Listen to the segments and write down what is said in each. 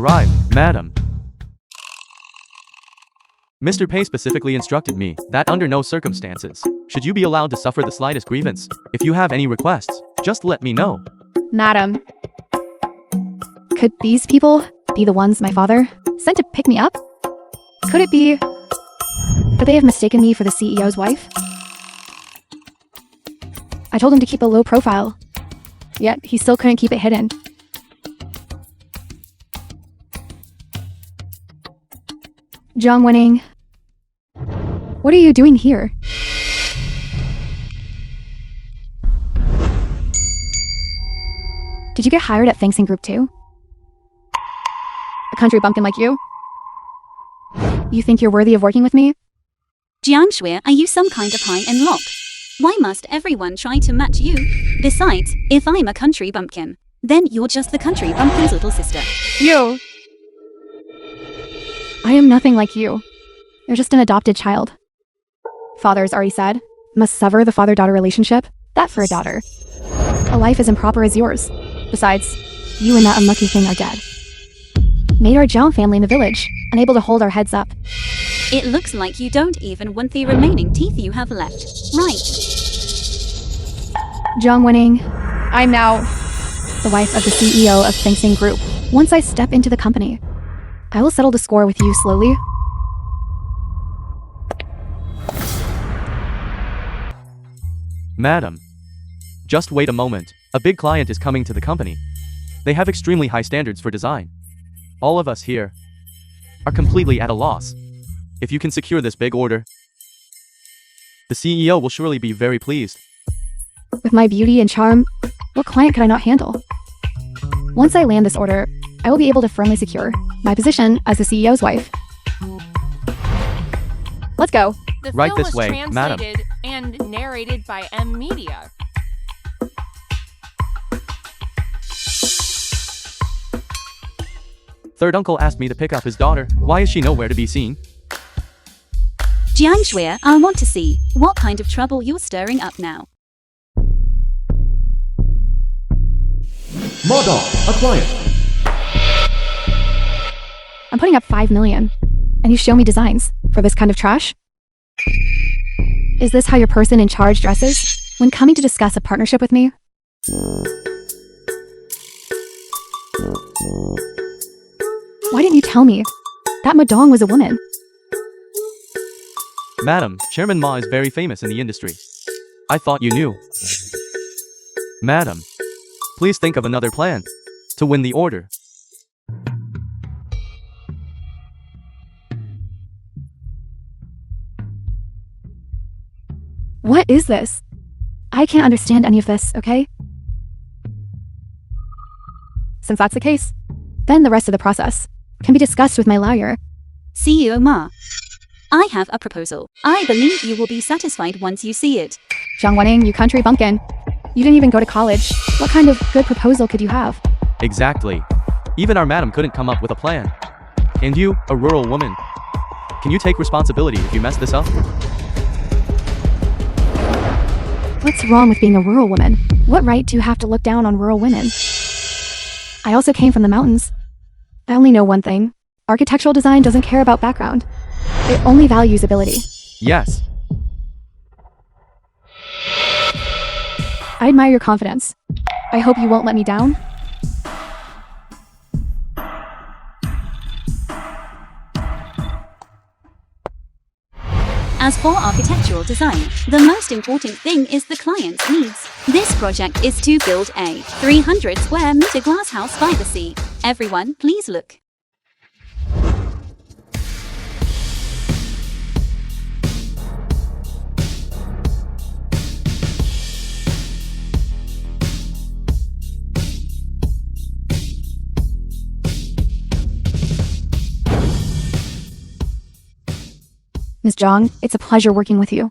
arrived, madam. Mr. Pei specifically instructed me that under no circumstances should you be allowed to suffer the slightest grievance. If you have any requests, just let me know. Madam, could these people be the ones my father sent to pick me up? Could it be that they have mistaken me for the CEO's wife? I told him to keep a low profile, yet he still couldn't keep it hidden. Zhang Wening, what are you doing here? Did you get hired at Fengxing Group too? A country bumpkin like you? You think you're worthy of working with me? Jiang Shui, are you some kind of high and lock? Why must everyone try to match you? Besides, if I'm a country bumpkin, then you're just the country bumpkin's little sister. You! I am nothing like you. You're just an adopted child. Fathers, already said, must sever the father-daughter relationship. That for a daughter. A life as improper as yours. Besides, you and that unlucky thing are dead. Made our Zhao family in the village, unable to hold our heads up. It looks like you don't even want the remaining teeth you have left, right? Zhang Wening, I'm now the wife of the CEO of Fengxing Group. Once I step into the company, I will settle the score with you slowly. Madam, just wait a moment. A big client is coming to the company. They have extremely high standards for design. All of us here are completely at a loss. If you can secure this big order, the CEO will surely be very pleased. With my beauty and charm, what client could I not handle? Once I land this order, I will be able to firmly secure my position as the CEO's wife. Let's go. The Right film this was way, madam. translated and narrated by M Media. Third uncle asked me to pick up his daughter. Why is she nowhere to be seen? Jiang Shui, I want to see what kind of trouble you're stirring up now. Model, a client. I'm putting up 5 million, and you show me designs for this kind of trash? Is this how your person in charge dresses when coming to discuss a partnership with me? Why didn't you tell me that Madong was a woman? Madam, Chairman Ma is very famous in the industry. I thought you knew. Madam, please think of another plan to win the order. What is this? I can't understand any of this, okay? Since that's the case, then the rest of the process can be discussed with my lawyer. CEO Ma, I have a proposal. I believe you will be satisfied once you see it. Zhang Wening, you country bumpkin. You didn't even go to college. What kind of good proposal could you have? Exactly. Even our madam couldn't come up with a plan. And you, a rural woman, can you take responsibility if you mess this up? What's wrong with being a rural woman? What right do you have to look down on rural women? I also came from the mountains. I only know one thing. Architectural design doesn't care about background. It only values ability. Yes. I admire your confidence. I hope you won't let me down. As for architectural design, the most important thing is the client's needs. This project is to build a 300 square meter glass house by the sea. Everyone, please look. Ms. Zhang, it's a pleasure working with you.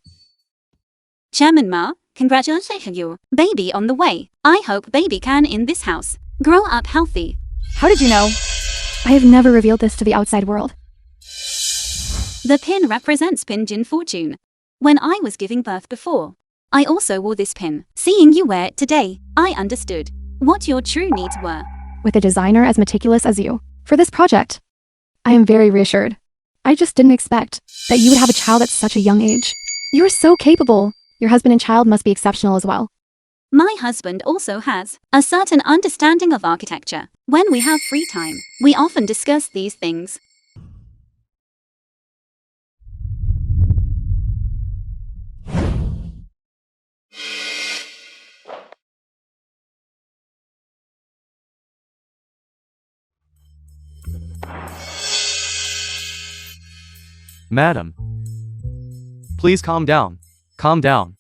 Chairman Ma, congratulations you. Baby on the way. I hope baby can in this house. Grow up healthy. How did you know? I have never revealed this to the outside world. The pin represents Pinjin fortune. When I was giving birth before, I also wore this pin. Seeing you wear it today, I understood what your true needs were. With a designer as meticulous as you, For this project, I am very reassured. I just didn't expect that you would have a child at such a young age. You are so capable. Your husband and child must be exceptional as well. My husband also has a certain understanding of architecture. When we have free time, we often discuss these things. Madam. Please calm down. Calm down.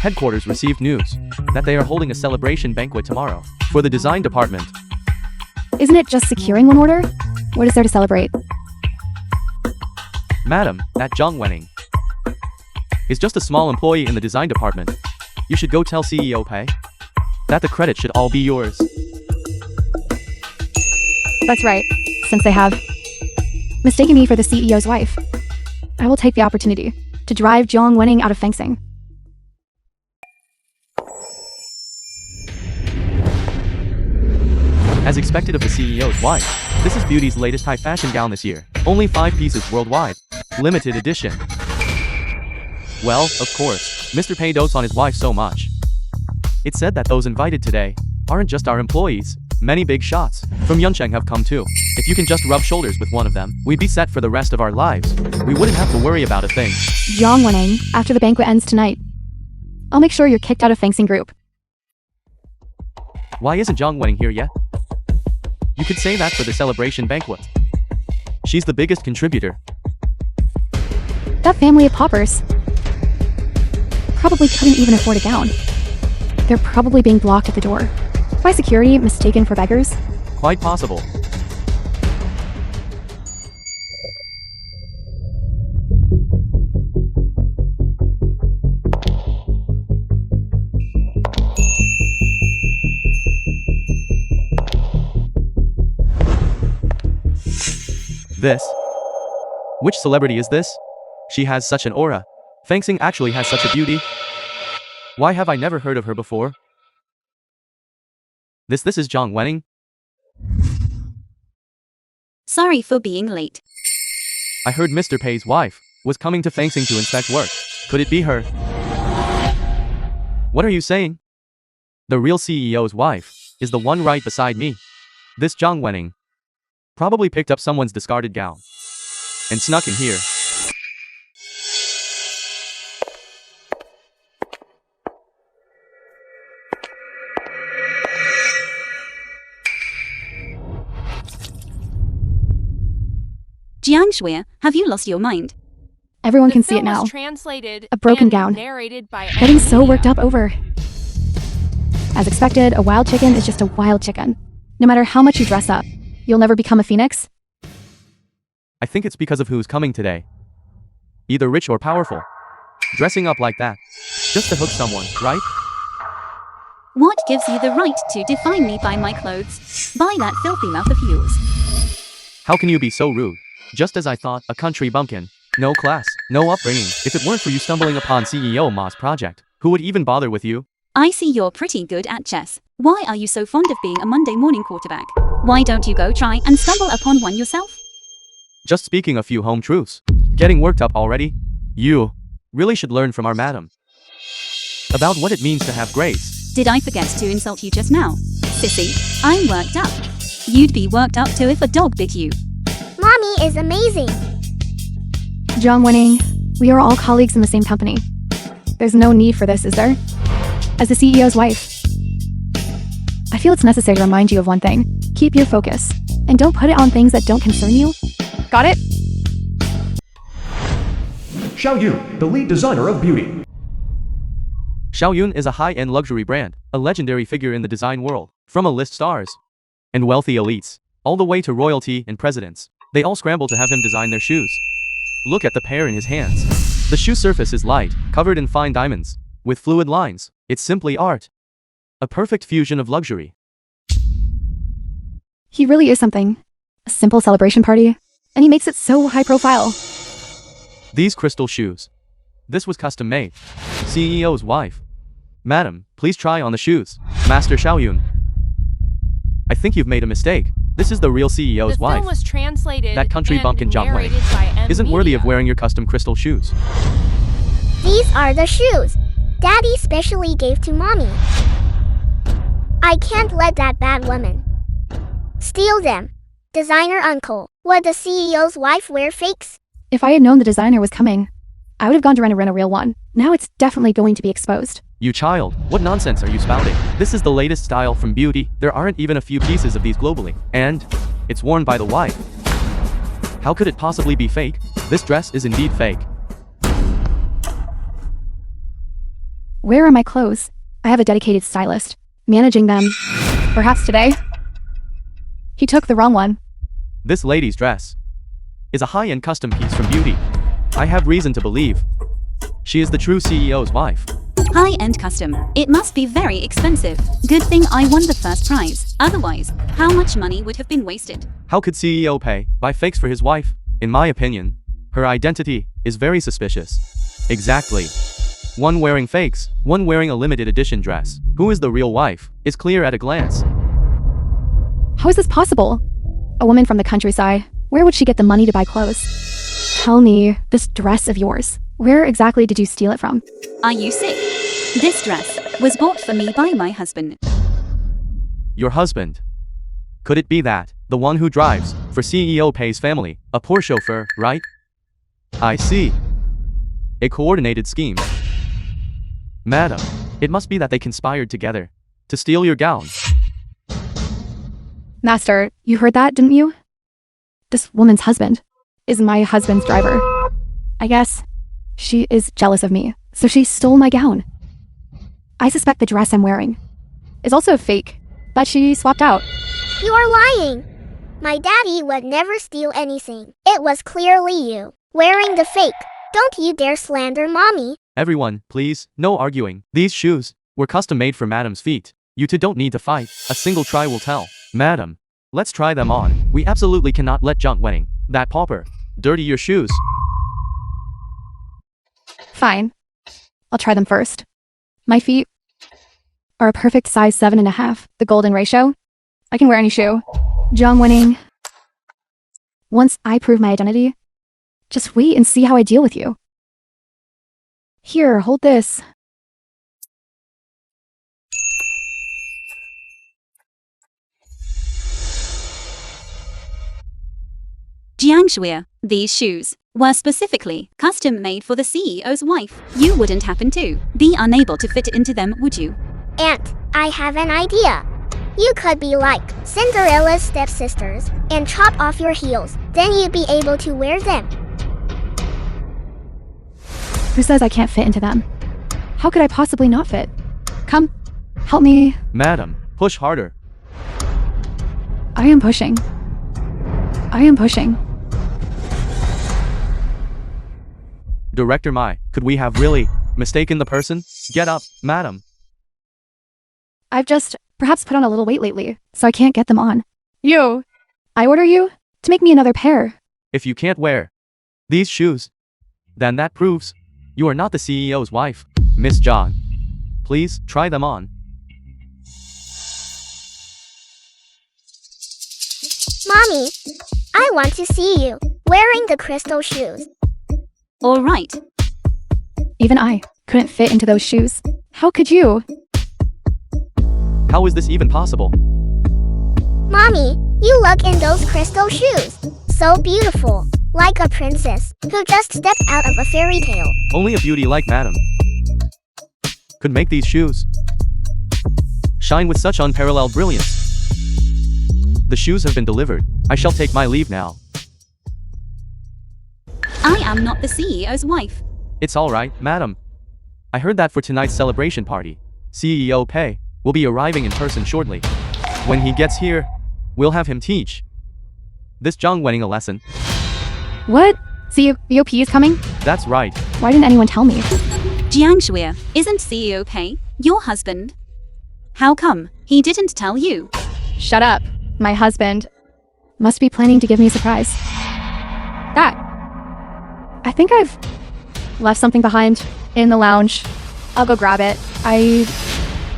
Headquarters received news that they are holding a celebration banquet tomorrow for the design department. Isn't it just securing one order? What is there to celebrate? Madam, that Zhang Wenning is just a small employee in the design department. You should go tell CEO Pei that the credit should all be yours. That's right, since they have mistaken me for the CEO's wife. I will take the opportunity to drive Zhang Wenning out of fencing. As expected of the CEO's wife, this is Beauty's latest high fashion gown this year. Only 5 pieces worldwide. Limited edition. Well, of course, Mr. Pei dotes on his wife so much. It's said that those invited today aren't just our employees. Many big shots from Yuncheng have come too. If you can just rub shoulders with one of them, we'd be set for the rest of our lives. We wouldn't have to worry about a thing. Zhang Wenning, after the banquet ends tonight, I'll make sure you're kicked out of fencing group. Why isn't Zhang Wenning here yet? You could say that for the celebration banquet. She's the biggest contributor. That family of paupers probably couldn't even afford a gown. They're probably being blocked at the door by security, mistaken for beggars. Quite possible. This? Which celebrity is this? She has such an aura. Feng Xing actually has such a beauty. Why have I never heard of her before? This is Zhang Wenning. Sorry for being late. I heard Mr. Pei's wife was coming to Feng Xing to inspect work. Could it be her? What are you saying? The real CEO's wife is the one right beside me. This Zhang Wenning probably picked up someone's discarded gown and snuck in here. Jiang Shui, have you lost your mind? Everyone The can see it film was now. translated A broken and gown. narrated by Getting so media. worked up over. As expected, a wild chicken is just a wild chicken. No matter how much you dress up, you'll never become a phoenix. I think it's because of who's coming today. Either rich or powerful. Dressing up like that, just to hook someone, right? What gives you the right to define me by my clothes? By that filthy mouth of yours. How can you be so rude? Just as I thought, a country bumpkin. No class, no upbringing. If it weren't for you stumbling upon CEO Ma's project, who would even bother with you? I see you're pretty good at chess. Why are you so fond of being a Monday morning quarterback? Why don't you go try and stumble upon one yourself? Just speaking a few home truths. Getting worked up already? You really should learn from our madam about what it means to have grace. Did I forget to insult you just now? Sissy, I'm worked up. You'd be worked up too if a dog bit you. Mommy is amazing. Zhang Wenning, we are all colleagues in the same company. There's no need for this, is there? As the CEO's wife, I feel it's necessary to remind you of one thing. Keep your focus, and don't put it on things that don't concern you. Got it? Xiao Yun, the lead designer of beauty. Xiaoyun is a high-end luxury brand, a legendary figure in the design world. From A-list stars and wealthy elites, all the way to royalty and presidents, they all scramble to have him design their shoes. Look at the pair in his hands. The shoe surface is light, covered in fine diamonds, with fluid lines. It's simply art. A perfect fusion of luxury. He really is something. A simple celebration party, and he makes it so high profile. These crystal shoes. This was custom made. CEO's wife Madam, please try on the shoes. Master Xiaoyun. I think you've made a mistake. This is the real CEO's The wife. film was translated That country and bumpkin jump way narrated by M isn't worthy of Media. wearing your custom crystal shoes. These are the shoes Daddy specially gave to Mommy. I can't let that bad woman steal them. Designer uncle, would the CEO's wife wear fakes? If I had known the designer was coming, I would have gone to rent a real one. Now it's definitely going to be exposed. You child, what nonsense are you spouting? This is the latest style from Beauty. There aren't even a few pieces of these globally. And it's worn by the wife. How could it possibly be fake? This dress is indeed fake. Where are my clothes? I have a dedicated stylist, managing them. Perhaps today. He took the wrong one. This lady's dress is a high-end custom piece from Beauty. I have reason to believe she is the true CEO's wife. High-end custom. It must be very expensive. Good thing I won the first prize. Otherwise, how much money would have been wasted? How could CEO buy fakes for his wife? In my opinion, her identity is very suspicious. Exactly. One wearing fakes, one wearing a limited edition dress. Who is the real wife? Is clear at a glance. How is this possible? A woman from the countryside. Where would she get the money to buy clothes? Tell me, this dress of yours, where exactly did you steal it from? Are you sick? This dress was bought for me by my husband. Your husband. Could it be that? The one who drives for CEO Pei's family, a poor chauffeur, right? I see. A coordinated scheme. Madam, it must be that they conspired together to steal your gown. Master, you heard that, didn't you? This woman's husband is my husband's driver. I guess she is jealous of me, so she stole my gown. I suspect the dress I'm wearing is also fake, but she swapped out. You are lying. My daddy would never steal anything. It was clearly you, wearing the fake. Don't you dare slander Mommy. Everyone, please, no arguing. These shoes were custom made for Madam's feet. You two don't need to fight. A single try will tell. Madam, let's try them on. We absolutely cannot let junk wedding, that pauper, dirty your shoes. Fine. I'll try them first. My feet are a perfect size 7.5, the golden ratio. I can wear any shoe. Jong winning. Once I prove my identity, just wait and see how I deal with you. Here, hold this. Jiangshui, these shoes were specifically custom made for the CEO's wife. You wouldn't happen to be unable to fit into them, would you? Aunt, I have an idea. You could be like Cinderella's stepsisters and chop off your heels. Then you'd be able to wear them. Who says I can't fit into them? How could I possibly not fit? Come, help me. Madam, push harder. I am pushing. I am pushing. Director Mai, could we have really mistaken the person? Get up, madam. I've just perhaps put on a little weight lately, so I can't get them on. You! I order you to make me another pair. If you can't wear these shoes, then that proves you are not the CEO's wife. Miss John, please try them on. Mommy, I want to see you wearing the crystal shoes. All right. Even I couldn't fit into those shoes. How could you? How is this even possible? Mommy, you look in those crystal shoes. So beautiful, like a princess who just stepped out of a fairy tale. Only a beauty like madam could make these shoes shine with such unparalleled brilliance. The shoes have been delivered. I shall take my leave now. I am not the CEO's wife. It's all right, madam. I heard that for tonight's celebration party, CEO Pei will be arriving in person shortly. When he gets here, we'll have him teach this Zhang Wedding a lesson. What? CEOP is coming? That's right. Why didn't anyone tell me? Jiangshui, isn't CEO Pei your husband? How come he didn't tell you? Shut up. My husband must be planning to give me a surprise. I think I've left something behind in the lounge. I'll go grab it.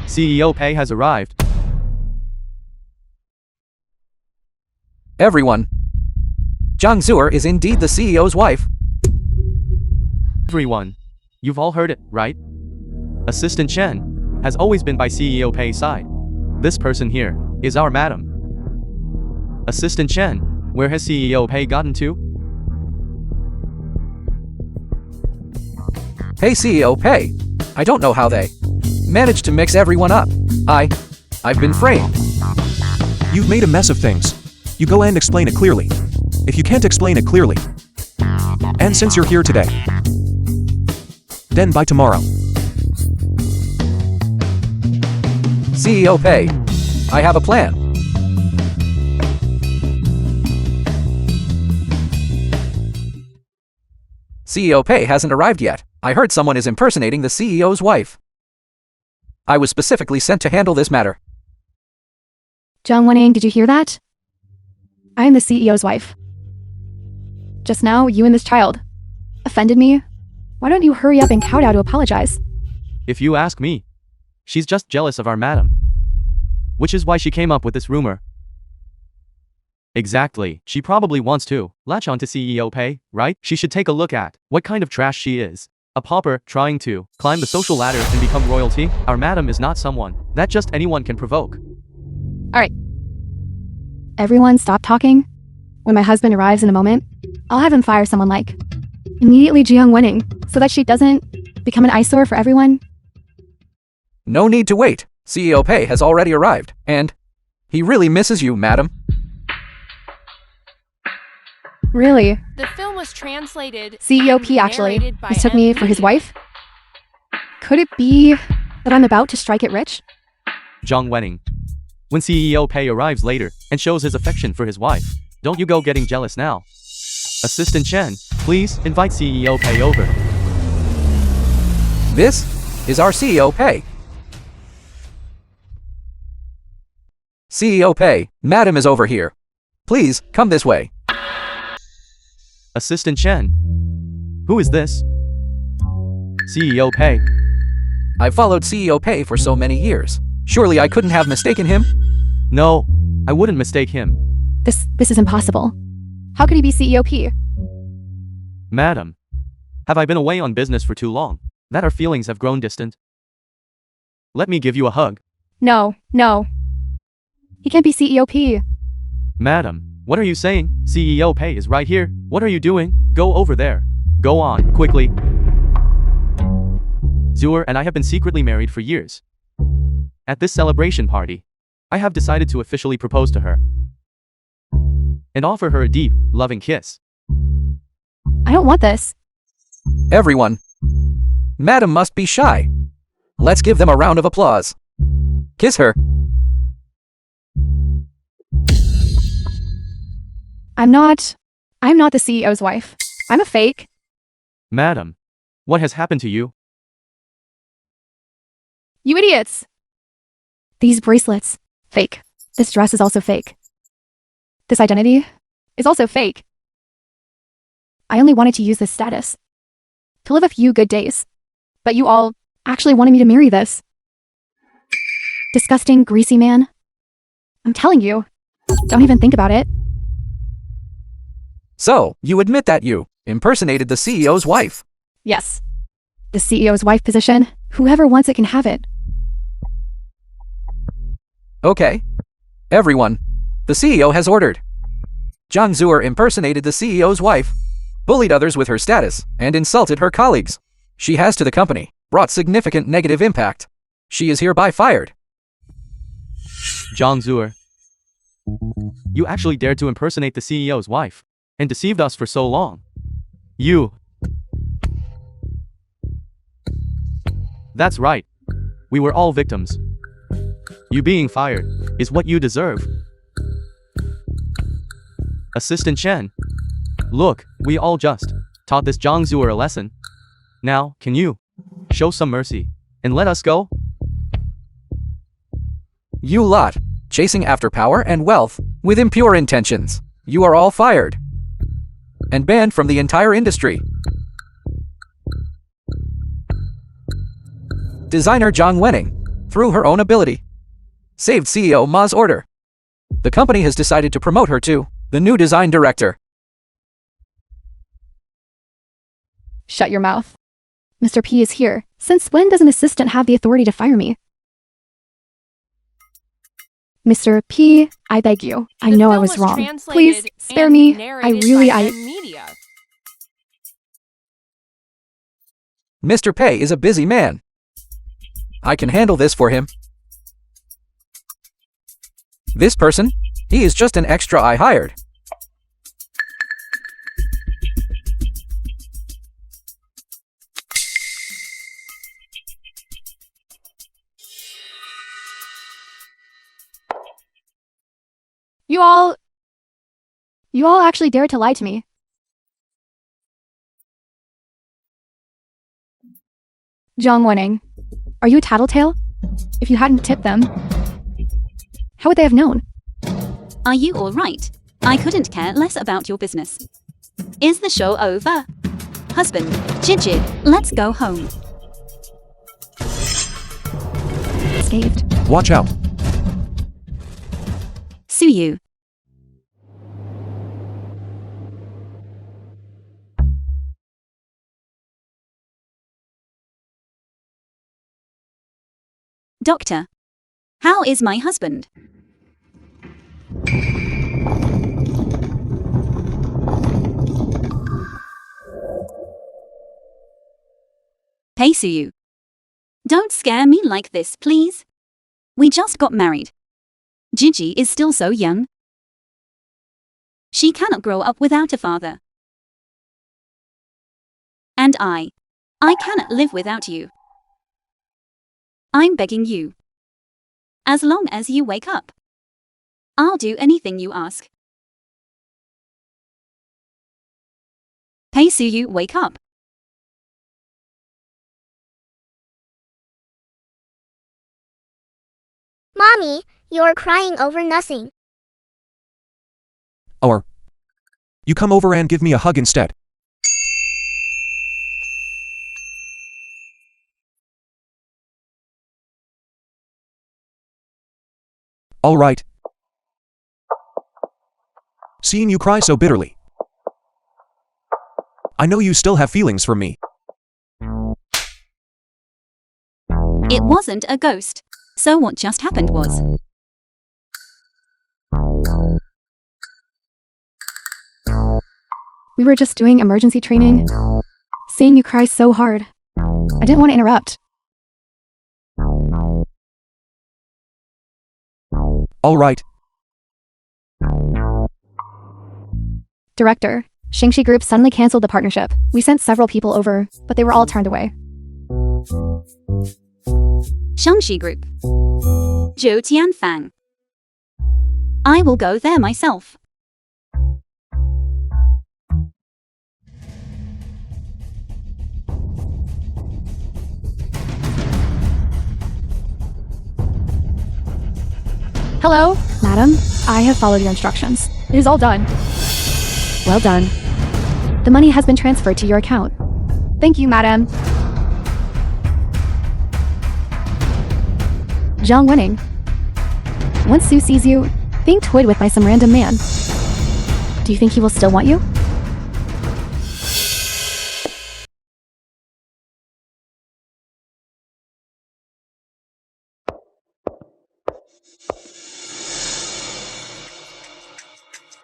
CEO Pei has arrived. Everyone. Zhang Zuer is indeed the CEO's wife. Everyone. You've all heard it, right? Assistant Chen has always been by CEO Pei's side. This person here is our madam. Assistant Chen, where has CEO Pei gotten to? Hey CEO Pei. I don't know how they managed to mix everyone up. I've been framed. You've made a mess of things. You go and explain it clearly. If you can't explain it clearly, and since you're here today, then by tomorrow. CEO Pei. I have a plan. CEO Pei hasn't arrived yet. I heard someone is impersonating the CEO's wife. I was specifically sent to handle this matter. Zhang Wening, did you hear that? I am the CEO's wife. Just now, you and this child offended me. Why don't you hurry up and kowtow to apologize? If you ask me, she's just jealous of our madam. Which is why she came up with this rumor. Exactly. She probably wants to latch on to CEO Pei, right? She should take a look at what kind of trash she is. A pauper trying to climb the social ladder and become royalty. Our madam is not someone that just anyone can provoke. Alright. Everyone stop talking. When my husband arrives in a moment, I'll have him fire someone like immediately Jiang Wening so that she doesn't become an eyesore for everyone. No need to wait. CEO Pei has already arrived, and he really misses you, madam. Really? The film was translated. CEO and P actually narrated by mistook me for his Media. wife? Could it be that I'm about to strike it rich? Zhang Wening. When CEO Pei arrives later and shows his affection for his wife, don't you go getting jealous now. Assistant Chen, please invite CEO Pei over. This is our CEO Pei. CEO Pei, madam is over here. Please, come this way. Assistant Chen. Who is this? CEO Pei. I've followed CEO Pei for so many years. Surely I couldn't have mistaken him? No, I wouldn't mistake him. This is impossible. How could he be CEO P? Madam. Have I been away on business for too long, that our feelings have grown distant? Let me give you a hug. No. He can't be CEO P. Madam, what are you saying? CEO Pei is right here. What are you doing? Go over there. Go on, quickly. Zuer and I have been secretly married for years. At this celebration party, I have decided to officially propose to her and offer her a deep, loving kiss. I don't want this. Everyone. Madam must be shy. Let's give them a round of applause. Kiss her. I'm not the CEO's wife. I'm a fake. Madam, what has happened to you? You idiots! These bracelets, fake. This dress is also fake. This identity is also fake. I only wanted to use this status to live a few good days. But you all actually wanted me to marry this disgusting, greasy man. I'm telling you, don't even think about it. So, you admit that you impersonated the CEO's wife. Yes. The CEO's wife position, whoever wants it can have it. Okay. Everyone. The CEO has ordered. Zhang Zuer impersonated the CEO's wife, bullied others with her status, and insulted her colleagues. She has to the company brought significant negative impact. She is hereby fired. Zhang Zuer. You actually dared to impersonate the CEO's wife and deceived us for so long. You. That's right. We were all victims. You being fired is what you deserve. Assistant Chen. Look, we all just taught this Zhang Zuer a lesson. Now, can you show some mercy and let us go? You lot, chasing after power and wealth with impure intentions. You are all fired and banned from the entire industry. Designer Zhang Wenning, through her own ability, saved CEO Ma's order. The company has decided to promote her to the new design director. Shut your mouth. Mr. P is here. Since when does an assistant have the authority to fire me? Mr. P, I beg you. I The know I film was wrong. translated Please, spare and me. I narrated really, by I... Zen Media. Mr. Pei is a busy man. I can handle this for him. This person? He is just an extra I hired. You all actually dared to lie to me. Zhang Wenning, are you a tattletale? If you hadn't tipped them, how would they have known? Are you all right? I couldn't care less about your business. Is the show over? Husband, Gigi, let's go home. Scathed. Watch out. Sue you. Doctor, how is my husband? Pei Suyu. Don't scare me like this, please. We just got married. Gigi is still so young. She cannot grow up without a father. And I cannot live without you. I'm begging you. As long as you wake up, I'll do anything you ask. Pei Suyu, wake up. Mommy, you're crying over nothing. Or you come over and give me a hug instead. All right. Seeing you cry so bitterly, I know you still have feelings for me. It wasn't a ghost. So what just happened was... We were just doing emergency training. Seeing you cry so hard, I didn't want to interrupt. All right. Director, Shingxi Group suddenly canceled the partnership. We sent several people over, but they were all turned away. Shangxi Group. Zhou Tianfang. I will go there myself. Hello, madam. I have followed your instructions. It is all done. Well done. The money has been transferred to your account. Thank you, madam. Zhang Wenning. Once Sue sees you being toyed with by some random man, do you think he will still want you?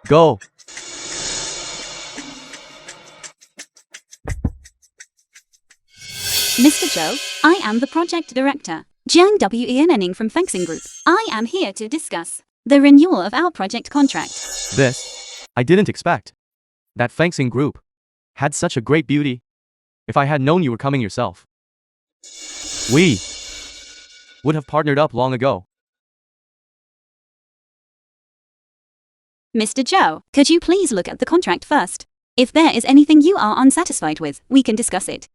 Go. Mr. Zhou, I am the project director, Jiang Wenning from Fencing Group. I am here to discuss the renewal of our project contract. This, I didn't expect. That fencing group had such a great beauty. If I had known you were coming yourself, we would have partnered up long ago. Mr. Zhou, could you please look at the contract first? If there is anything you are unsatisfied with, we can discuss it.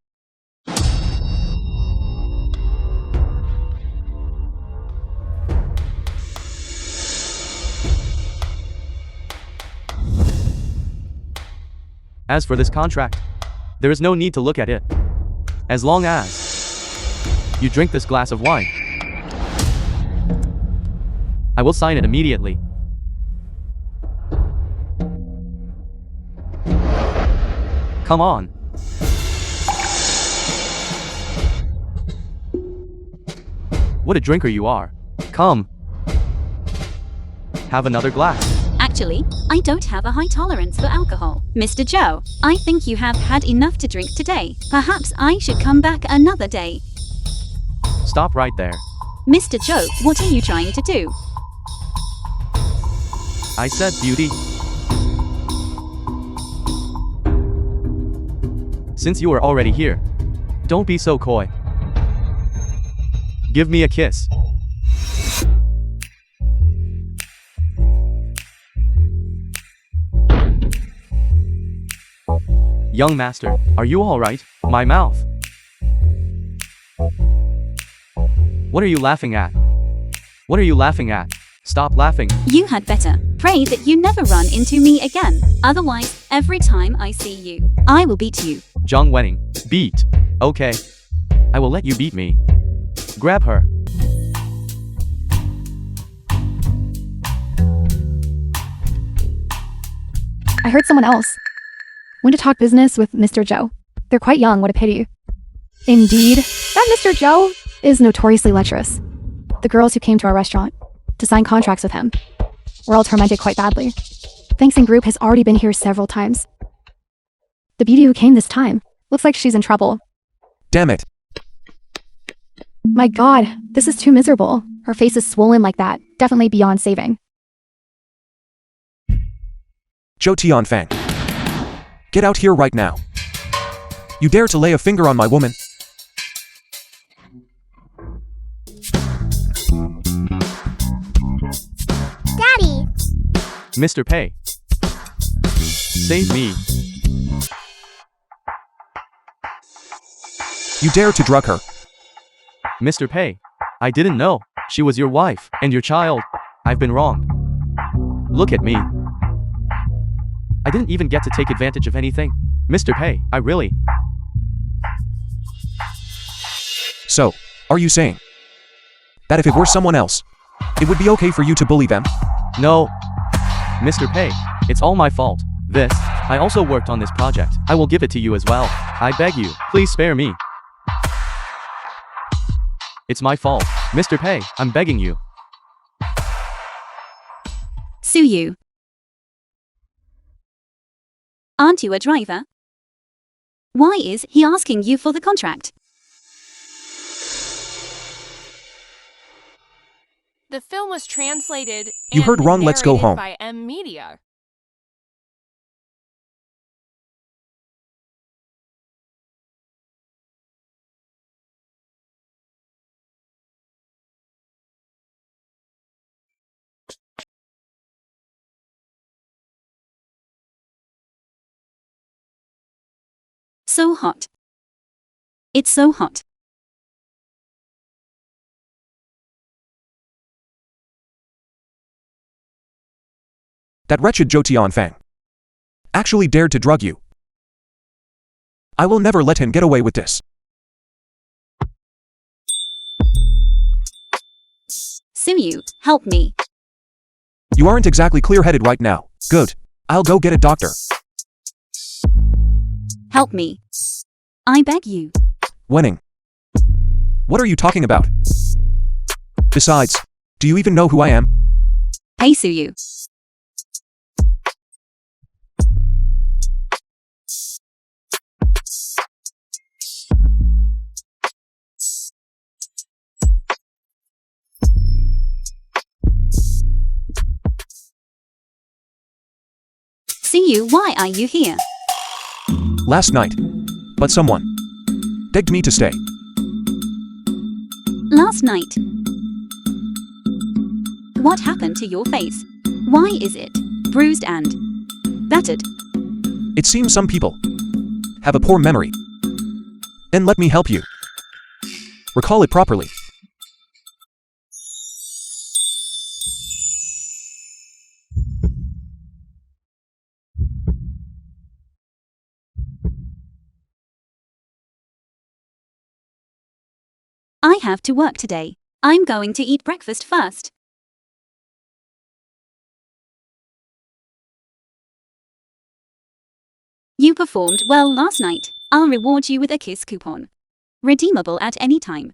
As for this contract, there is no need to look at it. As long as You drink this glass of wine. I will sign it immediately. Come on. What a drinker you are. Come. Have another glass. Actually, I don't have a high tolerance for alcohol. Mr. Joe, I think you have had enough to drink today. Perhaps I should come back another day. Stop right there. Mr. Joe, what are you trying to do? I said beauty. Since you are already here, don't be so coy. Give me a kiss. Young master, are you alright? My mouth. What are you laughing at? What are you laughing at? Stop laughing. You had better pray that you never run into me again. Otherwise, every time I see you, I will beat you. Zhang Wening. Beat. Okay. I will let you beat me. Grab her. I heard someone else went to talk business with Mr. Joe. They're quite young, what a pity. Indeed, that Mr. Joe is notoriously lecherous. The girls who came to our restaurant to sign contracts with him were all tormented quite badly. Thanks in Group has already been here several times. The beauty who came this time looks like she's in trouble. Damn it. My god, this is too miserable. Her face is swollen like that, definitely beyond saving. Zhou Tianfang. Get out here right now. You dare to lay a finger on my woman? Daddy! Mr. Pei. Save me. You dare to drug her? Mr. Pei. I didn't know. She was your wife and your child. I've been wrong. Look at me. I didn't even get to take advantage of anything. Mr. Pei, I really... So, are you saying that if it were someone else, it would be okay for you to bully them? No. Mr. Pei, it's all my fault. This, I also worked on this project. I will give it to you as well. I beg you, please spare me. It's my fault. Mr. Pei, I'm begging you. Sue you. Aren't you a driver? Why is he asking you for the contract? The film was translated You and heard wrong, let's go narrated home. by M Media. So hot. It's so hot. That wretched Zhou Tianfang actually dared to drug you. I will never let him get away with this. Sue you, help me. You aren't exactly clear-headed right now. Good. I'll go get a doctor. Help me. I beg you. Wening. What are you talking about? Besides, do you even know who I am? Hey Sue you. See you, why are you here? Last night. But someone begged me to stay. Last night. What happened to your face? Why is it bruised and battered? It seems some people have a poor memory. Then let me help you recall it properly. I have to work today. I'm going to eat breakfast first. You performed well last night. I'll reward you with a kiss coupon. Redeemable at any time.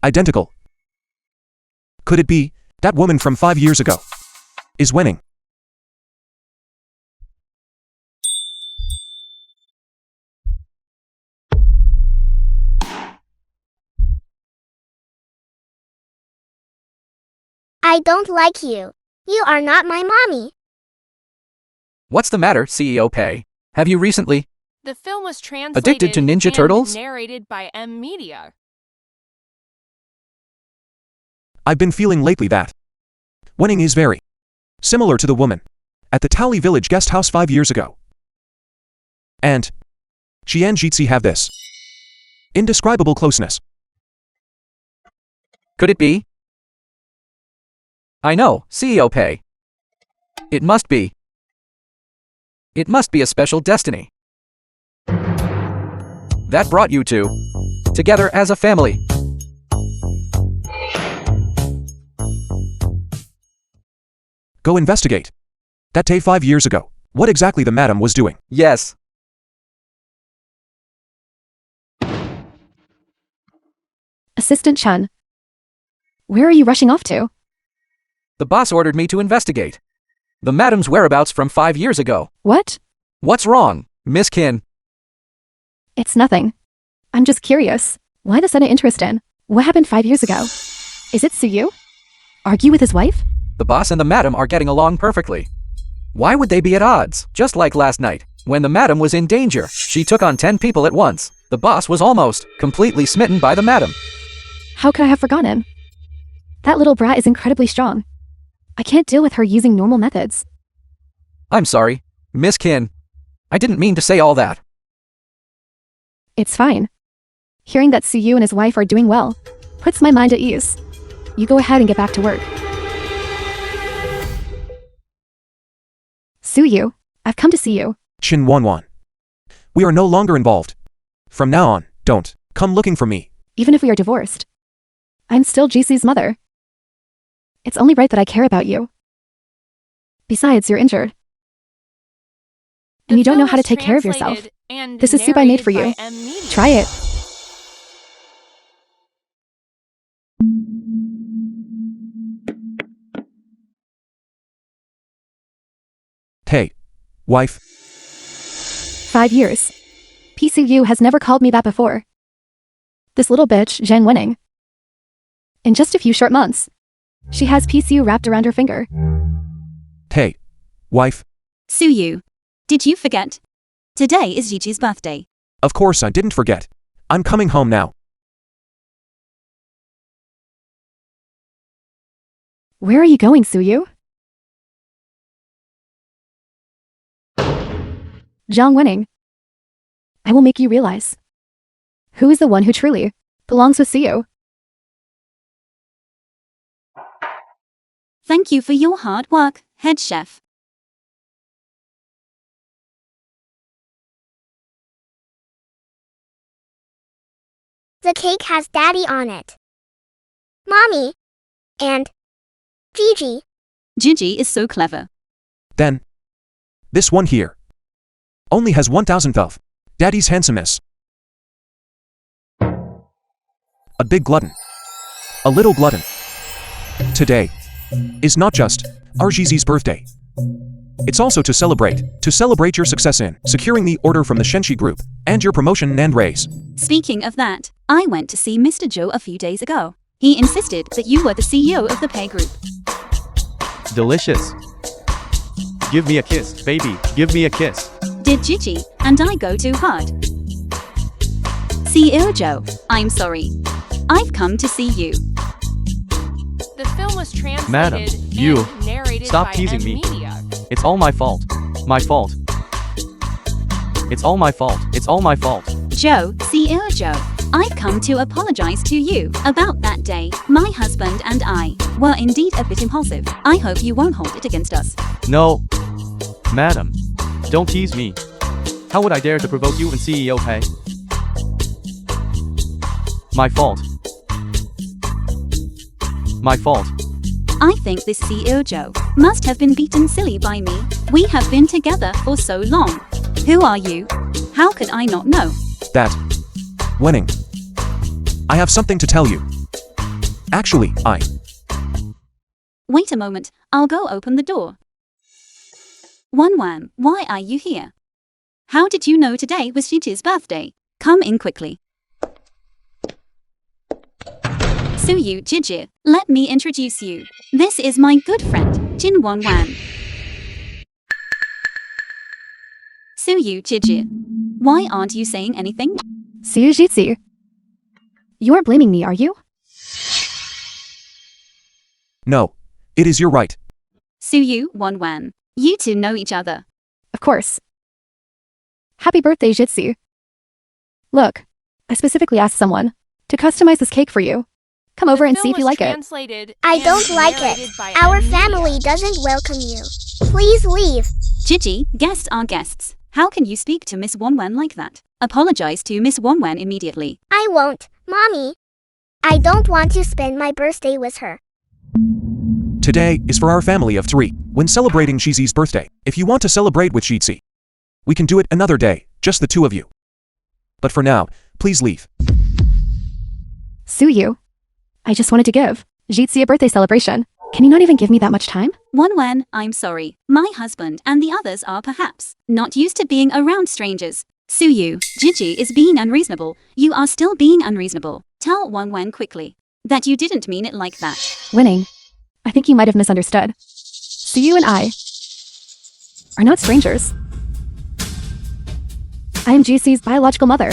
Identical. Could it be that woman from 5 years ago is winning? I don't like you. You are not my mommy. What's the matter, CEO Pei? Have you recently The film was translated addicted to Ninja and Turtles? narrated by M Media. I've been feeling lately that winning is very similar to the woman at the Tally Village guest house 5 years ago. And she and Jitsi have this indescribable closeness. Could it be? I know, CEO Pei. It must be. It must be a special destiny that brought you two together as a family. Go investigate. That day 5 years ago, what exactly the madam was doing. Yes. Assistant Chen. Where are you rushing off to? The boss ordered me to investigate the madam's whereabouts from 5 years ago. What? What's wrong, Miss Kin? It's nothing. I'm just curious. Why the sudden interest in? What happened 5 years ago? Is it Suyu? Argue with his wife? The boss and the madam are getting along perfectly. Why would they be at odds? Just like last night, when the madam was in danger, she took on 10 people at once. The boss was almost completely smitten by the madam. How could I have forgotten? That little brat is incredibly strong. I can't deal with her using normal methods. I'm sorry, Miss Kin. I didn't mean to say all that. It's fine. Hearing that Suyu and his wife are doing well puts my mind at ease. You go ahead and get back to work. Suyu, I've come to see you. Chin Wanwan. We are no longer involved. From now on, don't come looking for me. Even if we are divorced, I'm still Jisoo's mother. It's only right that I care about you. Besides, you're injured. And The you don't know film how to was take care of yourself. translated and This is soup I made for narrated you. by M Media. Try it. Hey, wife. 5 years. PCU has never called me that before. This little bitch, Zhang Winning. In just a few short months, she has PCU wrapped around her finger. Hey, wife. Suyu. Did you forget? Today is Gigi's birthday. Of course I didn't forget. I'm coming home now. Where are you going, Suyu? Zhang Winning. I will make you realize who is the one who truly belongs with Suyu. Thank you for your hard work, head chef. The cake has Daddy on it. Mommy. And Gigi. Gigi is so clever. Then, this one here only has 1,000th of Daddy's handsomeness. A big glutton. A little glutton. Today is not just RGZ's birthday. It's also to celebrate your success in securing the order from the Shenshi Group and your promotion and raise. Speaking of that, I went to see Mr. Joe a few days ago. He insisted that you were the CEO of the Pei Group. Delicious. Give me a kiss, baby. Give me a kiss. Did Gigi and I go too hard? CEO Joe, I'm sorry. I've come to see you. The film was translated Madam, you. and narrated Stop by teasing me. Media. It's all my fault. My fault. It's all my fault. It's all my fault. Joe, CEO Joe, I've come to apologize to you about that day. My husband and I were indeed a bit impulsive. I hope you won't hold it against us. No. Madam. Don't tease me. How would I dare to provoke you in CEO pay? My fault. My fault. I think this CEO Joe must have been beaten silly by me. We have been together for so long. Who are you? How could I not know? That. Winning. I have something to tell you. Actually, Wait a moment, I'll go open the door. Won, why are you here? How did you know today was Gigi's birthday? Come in quickly. Suyu Gigi, let me introduce you. This is my good friend, Jin Wan. Suyu Gigi, why aren't you saying anything? Suyu Jitsi. You aren't blaming me, are you? No. It is your right. Suyu Wan, you two know each other. Of course. Happy birthday, Jitsi. Look, I specifically asked someone to customize this cake for you. Come over The and film see if you was like it. translated I and don't like narrated it. by Our Media. family doesn't welcome you. Please leave. Gigi, guests are guests. How can you speak to Miss Wan like that? Apologize to Miss Wan immediately. I won't, Mommy. I don't want to spend my birthday with her. Today is for our family of 3. When celebrating Shizi's birthday, if you want to celebrate with Shizi, we can do it another day, just the 2 of you. But for now, please leave. Suyu. I just wanted to give Jitsi a birthday celebration. Can you not even give me that much time? Wan, I'm sorry. My husband and the others are perhaps not used to being around strangers. Suyu, Gigi is being unreasonable. You are still being unreasonable. Tell Wan quickly that you didn't mean it like that. Winning. I think you might have misunderstood. Suyu and I are not strangers. I am Jitsi's biological mother.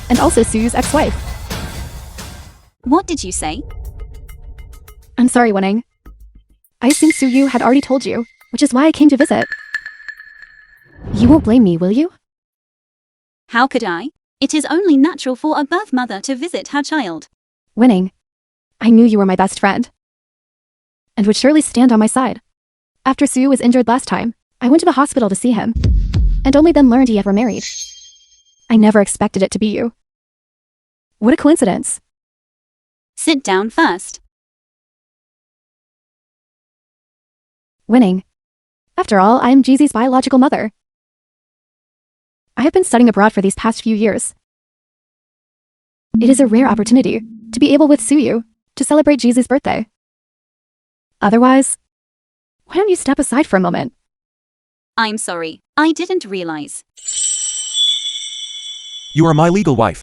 And also Suyu's ex-wife. What did you say? I'm sorry, Winning. I assumed Suyu had already told you, which is why I came to visit. You won't blame me, will you? How could I? It is only natural for a birth mother to visit her child. Winning. I knew you were my best friend. And would surely stand on my side. After Suyu was injured last time, I went to the hospital to see him. And only then learned he had remarried. I never expected it to be you. What a coincidence. Sit down first. Winning. After all, I am Jeezy's biological mother. I have been studying abroad for these past few years. It is a rare opportunity to be able with Suyu to celebrate Jeezy's birthday. Otherwise, why don't you step aside for a moment? I'm sorry. I didn't realize. You are my legal wife.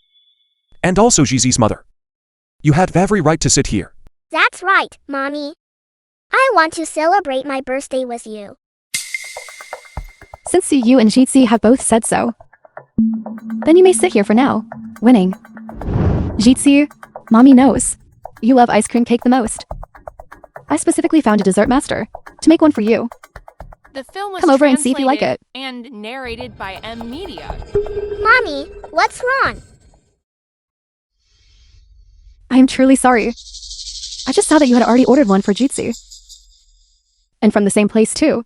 And also Shizi's mother. You had every right to sit here. That's right, Mommy. I want to celebrate my birthday with you. Since Suyu and Jitsi have both said so, then you may sit here for now. Winning. Jitsi, Mommy knows you love ice cream cake the most. I specifically found a dessert master to make one for you. The film was Come over and see if you like translated it. and narrated by Media. Mommy, what's wrong? I am truly sorry. I just saw that you had already ordered one for Jitsi. And from the same place, too.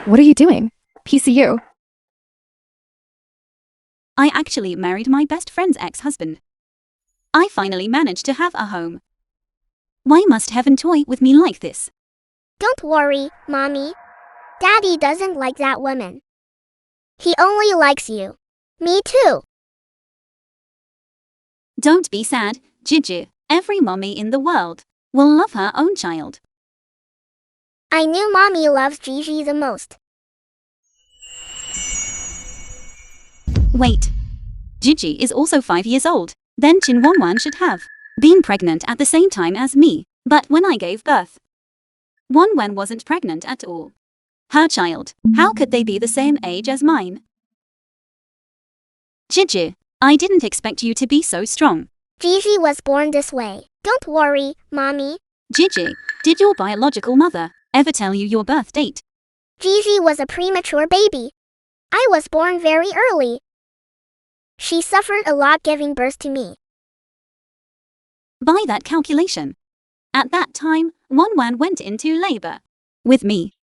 What are you doing? PCU. I actually married my best friend's ex-husband. I finally managed to have a home. Why must heaven toy with me like this? Don't worry, Mommy. Daddy doesn't like that woman. He only likes you. Me too. Don't be sad, Gigi. Every mommy in the world will love her own child. I knew Mommy loves Gigi the most. Wait. Gigi is also 5 years old. Then Chin Wan should have been pregnant at the same time as me. But when I gave birth, Wan wasn't pregnant at all. Her child, how could they be the same age as mine? Gigi, I didn't expect you to be so strong. Gigi was born this way. Don't worry, Mommy. Gigi, did your biological mother ever tell you your birth date? Gigi was a premature baby. I was born very early. She suffered a lot giving birth to me. By that calculation, at that time, Wanwan went into labor. With me.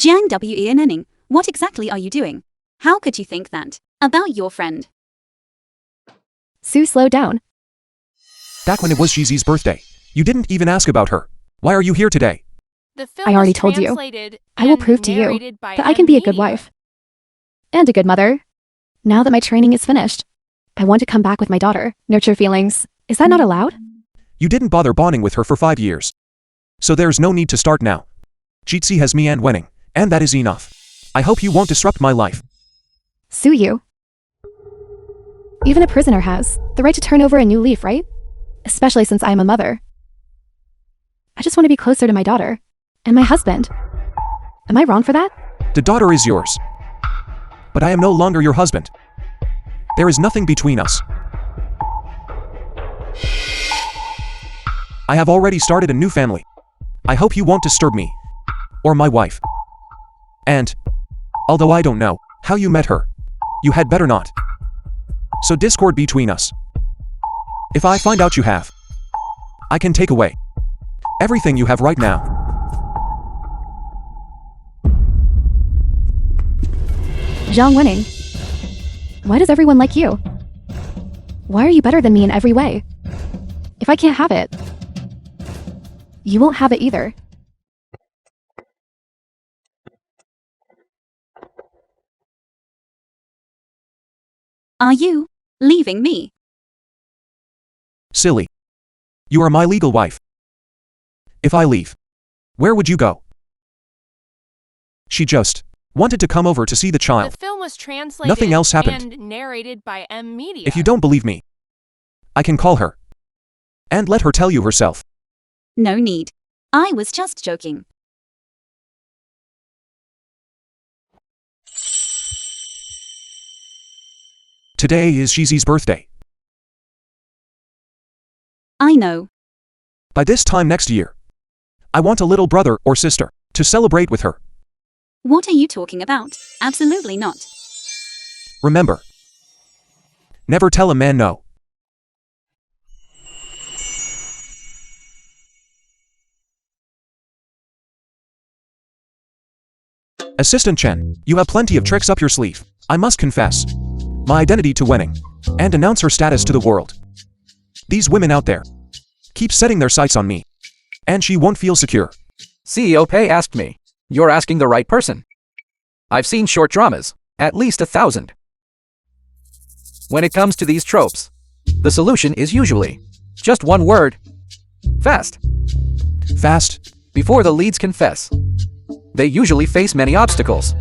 Jiang W. Nenning, what exactly are you doing? How could you think that about your friend? Sue slowed down. Back when it was Gigi's birthday, you didn't even ask about her. Why are you here today? The film I already was told you. translated I will and prove to you narrated by that I can be a good Media. wife. And a good mother. Now that my training is finished, I want to come back with my daughter, nurture feelings. Is that not allowed? You didn't bother bonding with her for 5 years. So there's no need to start now. Jitsi has me and Wenning, and that is enough. I hope you won't disrupt my life. Sue you. Even a prisoner has the right to turn over a new leaf, right? Especially since I am a mother. I just want to be closer to my daughter and my husband. Am I wrong for that? The daughter is yours. But I am no longer your husband. There is nothing between us. I have already started a new family. I hope you won't disturb me. Or my wife. And, although I don't know how you met her, you had better not. So discord between us. If I find out you have, I can take away everything you have right now. Zhang Winning. Why does everyone like you? Why are you better than me in every way? If I can't have it, you won't have it either. Are you leaving me? Silly. You are my legal wife. If I leave, where would you go? She just wanted to come over to see the The child. film was translated Nothing else happened. and narrated by Media. If you don't believe me, I can call her and let her tell you herself. No need. I was just joking. Today is Gigi's birthday. I know. By this time next year, I want a little brother or sister to celebrate with her. What are you talking about? Absolutely not. Remember, never tell a man no. Assistant Chen, you have plenty of tricks up your sleeve. I must confess my identity to Wenning and announce her status to the world. These women out there keep setting their sights on me, and she won't feel secure. CEO Pei asked me. You're asking the right person. I've seen short dramas, at least 1,000. When it comes to these tropes, the solution is usually just one word. Fast. Fast. Before the leads confess, they usually face many obstacles.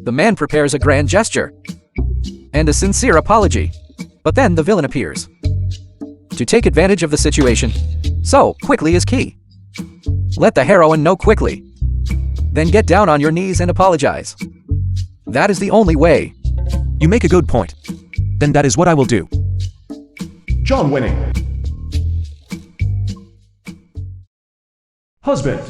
The man prepares a grand gesture and a sincere apology, but then the villain appears to take advantage of the situation. So, quickly is key. Let the heroine know quickly. Then get down on your knees and apologize. That is the only way. You make a good point. Then that is what I will do. John Winning. Husband.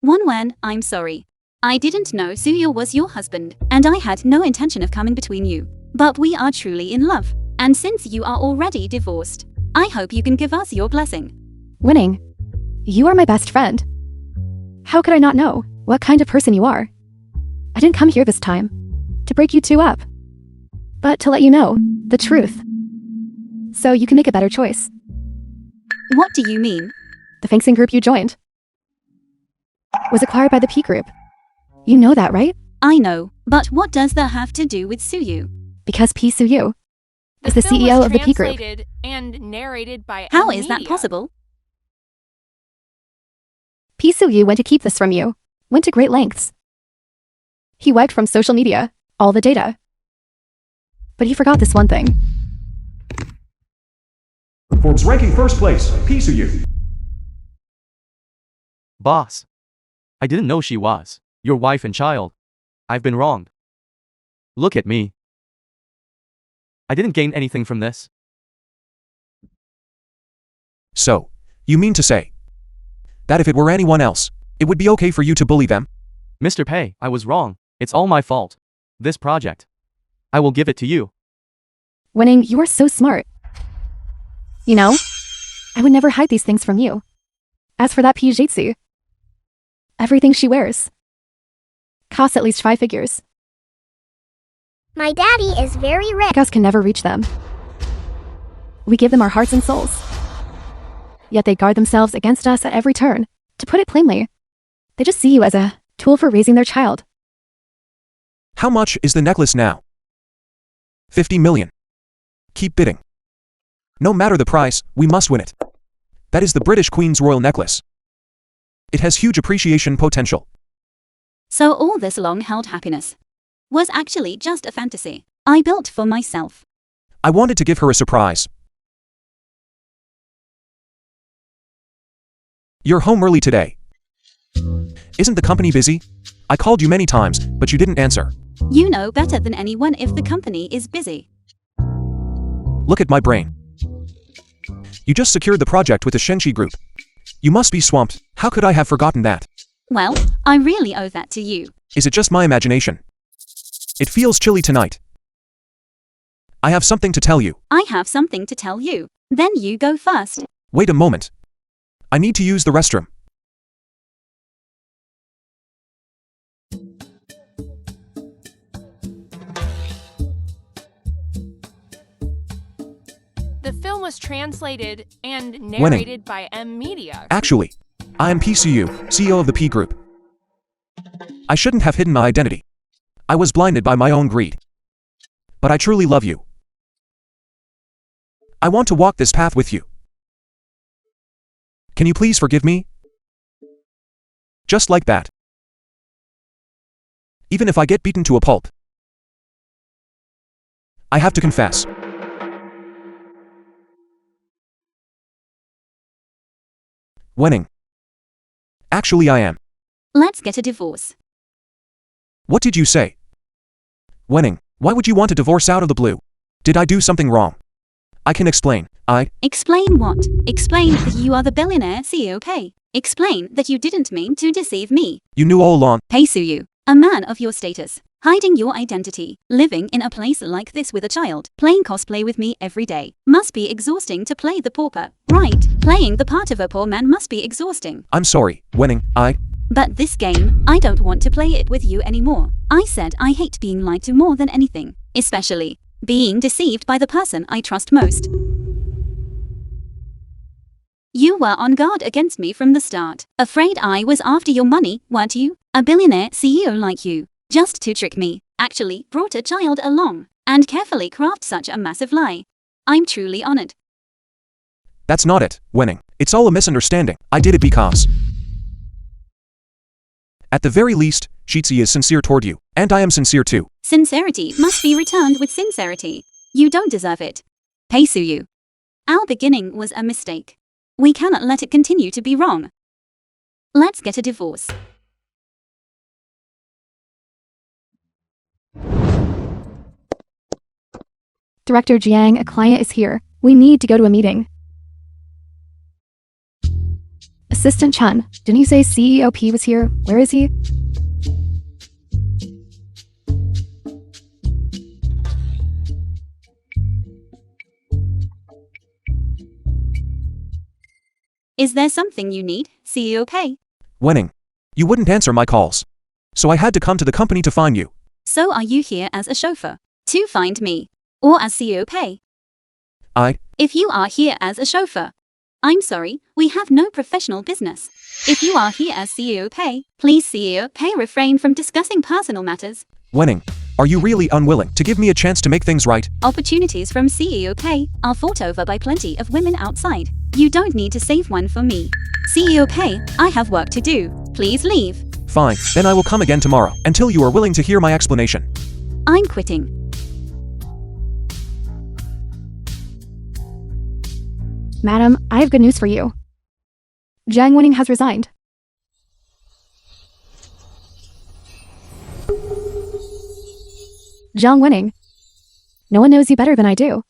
Wanwan, I'm sorry. I didn't know Suyo was your husband, and I had no intention of coming between you. But we are truly in love, and since you are already divorced, I hope you can give us your blessing. Winning. You are my best friend. How could I not know what kind of person you are? I didn't come here this time to break you two up, but to let you know the truth, so you can make a better choice. What do you mean? The fencing group you joined was acquired by the P Group. You know that, right? I know, but what does that have to do with Suyu? Because P Suyu is the film CEO was of the P Group. translated and narrated by How is that Media. possible? P Suyu went to keep this from you, went to great lengths. He wiped from social media all the data. But he forgot this one thing. Forbes ranking first place, Peace of you. Boss. I didn't know she was your wife and child. I've been wronged. Look at me. I didn't gain anything from this. So, you mean to say that if it were anyone else, it would be okay for you to bully them? Mr. Pei, I was wrong. It's all my fault. This project. I will give it to you. Winning, you are so smart. You know, I would never hide these things from you. As for that Pijitsu, everything she wears costs at least 5 figures. My daddy is very rich. Us can never reach them. We give them our hearts and souls. Yet they guard themselves against us at every turn. To put it plainly, they just see you as a tool for raising their child. How much is the necklace now? 50 million. Keep bidding. No matter the price, we must win it. That is the British Queen's royal necklace. It has huge appreciation potential. So all this long-held happiness was actually just a fantasy I built for myself. I wanted to give her a surprise. You're home early today. Isn't the company busy? I called you many times, but you didn't answer. You know better than anyone if the company is busy. Look at my brain. You just secured the project with the Shenchi Group. You must be swamped. How could I have forgotten that? Well, I really owe that to you. Is it just my imagination? It feels chilly tonight. I have something to tell you. I have something to tell you. Then you go first. Wait a moment. I need to use the restroom. The film was translated and narrated by M Media. Actually, I am PCU, CEO of the P Group. I shouldn't have hidden my identity. I was blinded by my own greed. But I truly love you. I want to walk this path with you. Can you please forgive me? Just like that. Even if I get beaten to a pulp. I have to confess. Winning. Actually, I am. Let's get a divorce. What did you say? Winning. Why would you want a divorce out of the blue? Did I do something wrong? I can explain. Explain what? Explain that you are the billionaire CEO Pei. Explain that you didn't mean to deceive me. You knew all along. Pei Suyu, a man of your status, hiding your identity, living in a place like this with a child, playing cosplay with me every day. Must be exhausting to play the pauper, right? Playing the part of a poor man must be exhausting. I'm sorry. Winning. But this game, I don't want to play it with you anymore. I said I hate being lied to more than anything, especially being deceived by the person I trust most. You were on guard against me from the start. Afraid I was after your money, weren't you? A billionaire CEO like you, just to trick me, actually brought a child along, and carefully craft such a massive lie. I'm truly honored. That's not it, Winning. It's all a misunderstanding. I did it because... At the very least, Shitsi is sincere toward you, and I am sincere too. Sincerity must be returned with sincerity. You don't deserve it. Pei Suyu. Our beginning was a mistake. We cannot let it continue to be wrong. Let's get a divorce. Director Jiang, a client is here. We need to go to a meeting. Assistant Chen, didn't you say CEO P was here? Where is he? Is there something you need, CEO Pei? Winning. You wouldn't answer my calls. So I had to come to the company to find you. So are you here as a chauffeur? To find me? Or as CEO Pei? If you are here as a chauffeur, I'm sorry, we have no professional business. If you are here as CEO Pei, please CEO Pei refrain from discussing personal matters. Winning. Are you really unwilling to give me a chance to make things right? Opportunities from CEO Pei are fought over by plenty of women outside. You don't need to save one for me. CEO Pei, I have work to do. Please leave. Fine, then I will come again tomorrow, until you are willing to hear my explanation. I'm quitting. Madam, I have good news for you. Jiang Winning has resigned. Zhang Winning. No one knows you better than I do.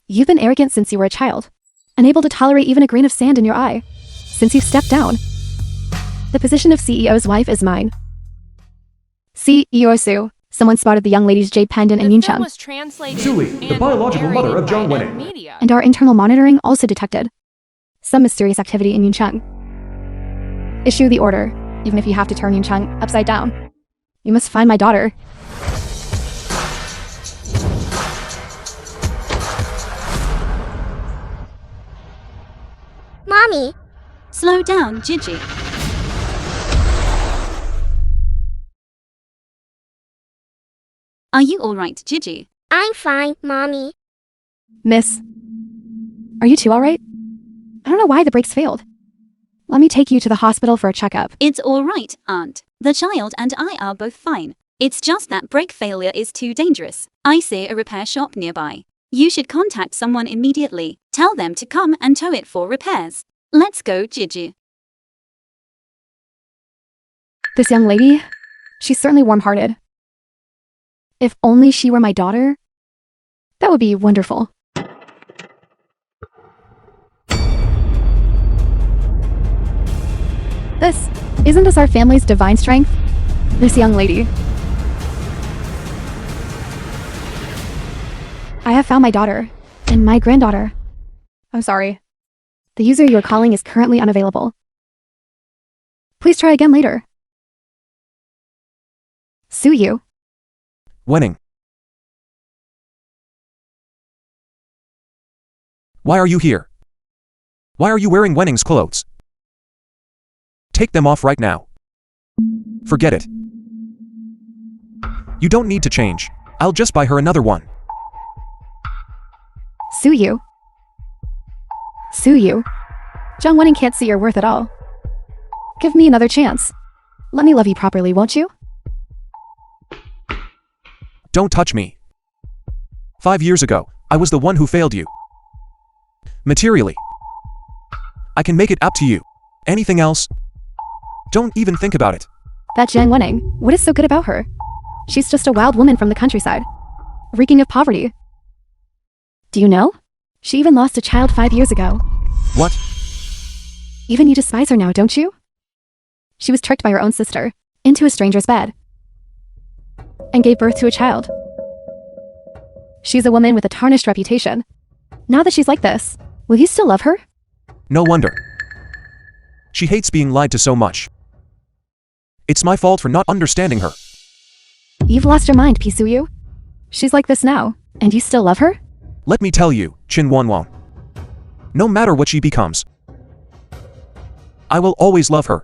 You've been arrogant since you were a child, unable to tolerate even a grain of sand in your eye. Since you've stepped down, the position of CEO's wife is mine. CEO Su, someone spotted the young lady's jade pendant in The film Yuncheng, was translated Sui, the and biological mother narrated of Zhang by Winning. Media. and our internal monitoring also detected some mysterious activity in Yuncheng. Issue the order, even if you have to turn Yuncheng upside down. You must find my daughter. Mommy, Slow down, Gigi. Are you alright, Gigi? I'm fine, Mommy. Miss, are you two alright? I don't know why the brakes failed. Let me take you to the hospital for a checkup. It's alright, Aunt. The child and I are both fine. It's just that brake failure is too dangerous. I see a repair shop nearby. You should contact someone immediately. Tell them to come and tow it for repairs. Let's go, Gigi. This young lady, she's certainly warm-hearted. If only she were my daughter, that would be wonderful. Isn't this our family's divine strength? This young lady. I have found my daughter, and my granddaughter. I'm sorry. The user you are calling is currently unavailable. Please try again later. Sue you. Winning. Why are you here? Why are you wearing Wenning's clothes? Take them off right now. Forget it. You don't need to change. I'll just buy her another one. Sue you. Sue you. Zhang Wenning can't see your worth at all. Give me another chance. Let me love you properly, won't you? Don't touch me. 5 years ago, I was the one who failed you. Materially. I can make it up to you. Anything else? Don't even think about it. That Zhang Wenning, what is so good about her? She's just a wild woman from the countryside, reeking of poverty. Do you know? She even lost a child 5 years ago. What? Even you despise her now, don't you? She was tricked by her own sister into a stranger's bed and gave birth to a child. She's a woman with a tarnished reputation. Now that she's like this, will you still love her? No wonder. She hates being lied to so much. It's my fault for not understanding her. You've lost your mind, Pisuyu. She's like this now, and you still love her? Let me tell you, Chin Wanwang. No matter what she becomes, I will always love her.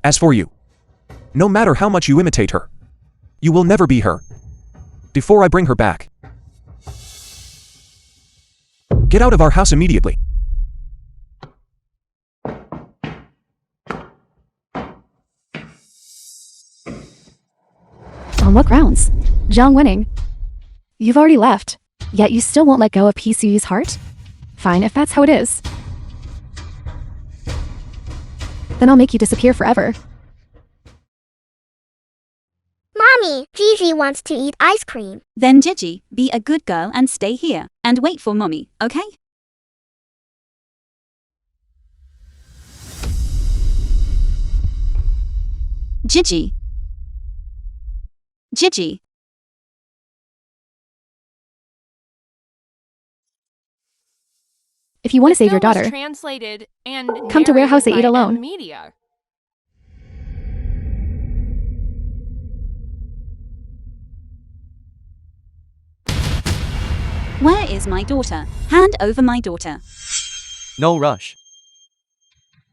As for you, no matter how much you imitate her, you will never be her. Before I bring her back, get out of our house immediately. On what grounds? Zhang Wenning. You've already left, yet you still won't let go of Pisuyu's heart? Fine, if that's how it is. Then I'll make you disappear forever. Mommy, Gigi wants to eat ice cream. Then Gigi, be a good girl and stay here and wait for mommy, okay? Gigi. Gigi. If you want to save your Film was daughter, translated and come to Warehouse narrated 8 by alone. Media. Where is my daughter? Hand over my daughter. No rush.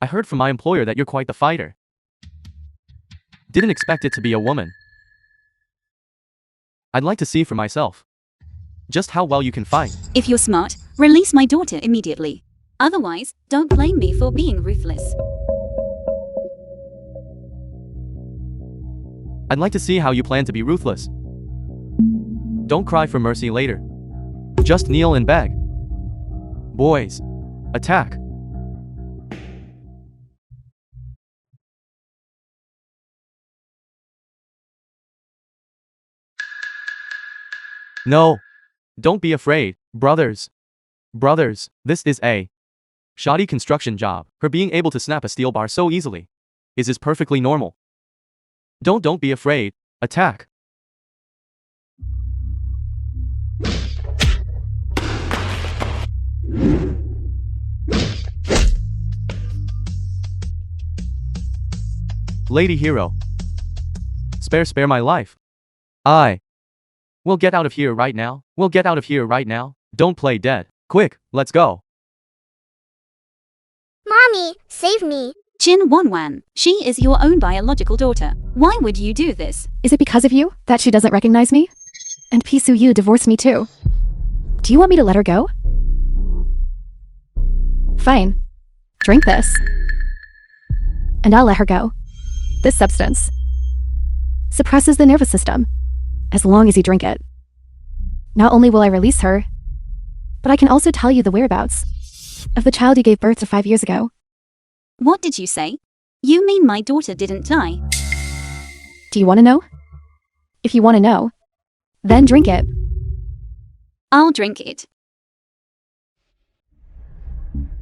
I heard from my employer that you're quite the fighter. Didn't expect it to be a woman. I'd like to see for myself just how well you can fight. If you're smart, release my daughter immediately. Otherwise, don't blame me for being ruthless. I'd like to see how you plan to be ruthless. Don't cry for mercy later. Just kneel and beg. Boys, attack. No. Don't be afraid, brothers. Brothers, this is a shoddy construction job. Her being able to snap a steel bar so easily is perfectly normal. Don't be afraid. Attack. Lady hero. Spare my life. We'll get out of here right now. We'll get out of here right now. Don't play dead. Quick, let's go. Mommy, save me. Jin Wonwan, she is your own biological daughter. Why would you do this? Is it because of you that she doesn't recognize me? And Pisu Yu divorced me too. Do you want me to let her go? Fine. Drink this. And I'll let her go. This substance suppresses the nervous system, as long as you drink it. Not only will I release her, but I can also tell you the whereabouts of the child you gave birth to 5 years ago. What did you say? You mean my daughter didn't die? Do you want to know? If you want to know, then drink it. I'll drink it.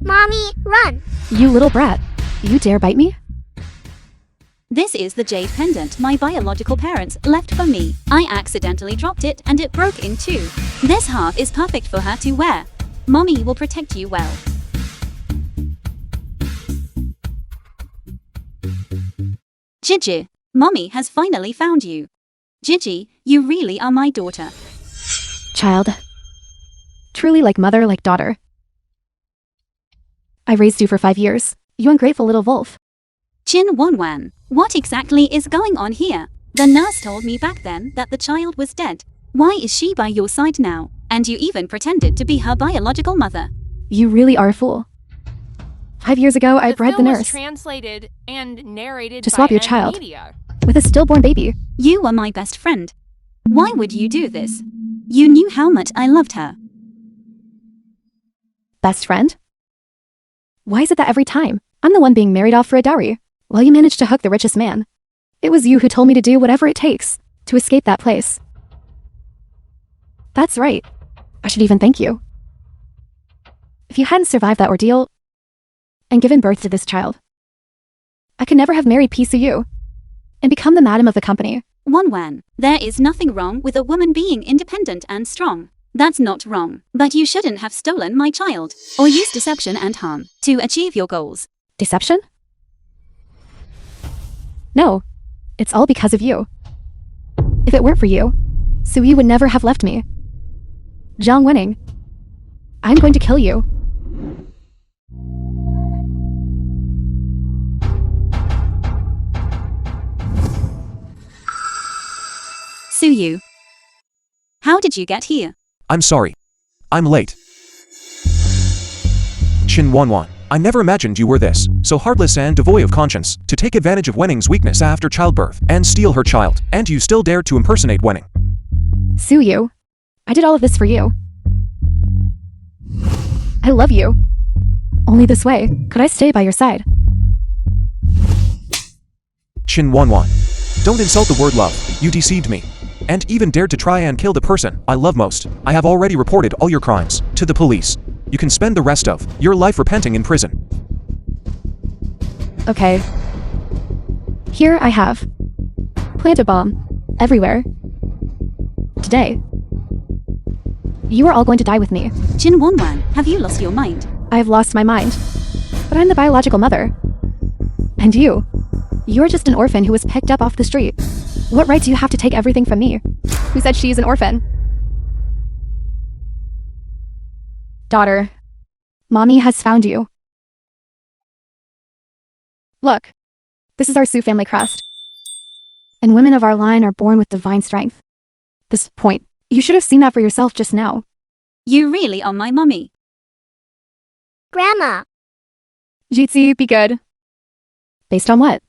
Mommy, run. You little brat. You dare bite me? This is the jade pendant my biological parents left for me. I accidentally dropped it and it broke in two. This half is perfect for her to wear. Mommy will protect you well. Gigi, Mommy has finally found you. Gigi, you really are my daughter. Child. Truly like mother, like daughter. I raised you for 5 years, you ungrateful little wolf. Jin Wonwan, what exactly is going on here? The nurse told me back then that the child was dead. Why is she by your side now? And you even pretended to be her biological mother. You really are a fool. 5 years ago, I bred the film was nurse translated and narrated to by swap your M child Media. with a stillborn baby. You were my best friend. Why would you do this? You knew how much I loved her. Best friend? Why is it that every time I'm the one being married off for a dowry, while you managed to hook the richest man? It was you who told me to do whatever it takes to escape that place. That's right. I should even thank you. If you hadn't survived that ordeal and given birth to this child, I could never have married Pisu Yu and become the madam of the company. Wonwan, there is nothing wrong with a woman being independent and strong. That's not wrong. But you shouldn't have stolen my child or used deception and harm to achieve your goals. Deception? No, it's all because of you. If it weren't for you, Sui would never have left me. Zhang Wenning, I'm going to kill you. Suyu, how did you get here? I'm sorry. I'm late. Chin Wanwan, I never imagined you were this, so heartless and devoid of conscience, to take advantage of Wenning's weakness after childbirth, and steal her child, and you still dared to impersonate Wenning. Suyu, I did all of this for you. I love you. Only this way could I stay by your side. Chin Wanwan, don't insult the word love. You deceived me. And even dared to try and kill the person I love most. I have already reported all your crimes to the police. You can spend the rest of your life repenting in prison. Okay. Here I have. Plant a bomb. Everywhere. Today. You are all going to die with me. Jin Wonwan, have you lost your mind? I have lost my mind. But I'm the biological mother. And you. You're just an orphan who was picked up off the street. What right do you have to take everything from me? Who said she is an orphan? Daughter, Mommy has found you. Look, this is our Su family crest. And women of our line are born with divine strength. This point, you should have seen that for yourself just now. You really are my mummy. Grandma. Jitsi, be good. Based on what?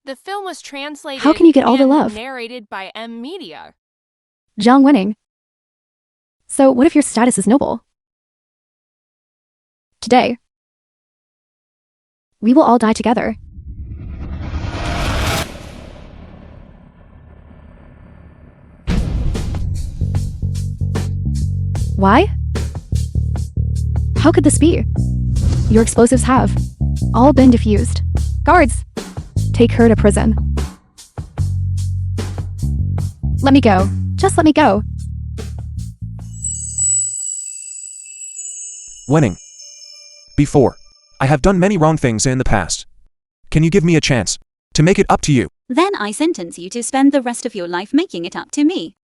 The film was translated How can you get all the and love? narrated by M Media. Zhang Wenning. So what if your status is noble? Today, we will all die together. Why? How could this be? Your explosives have all been defused. Guards, take her to prison. Let me go. Just let me go. Winning. Before, I have done many wrong things in the past. Can you give me a chance to make it up to you? Then I sentence you to spend the rest of your life making it up to me.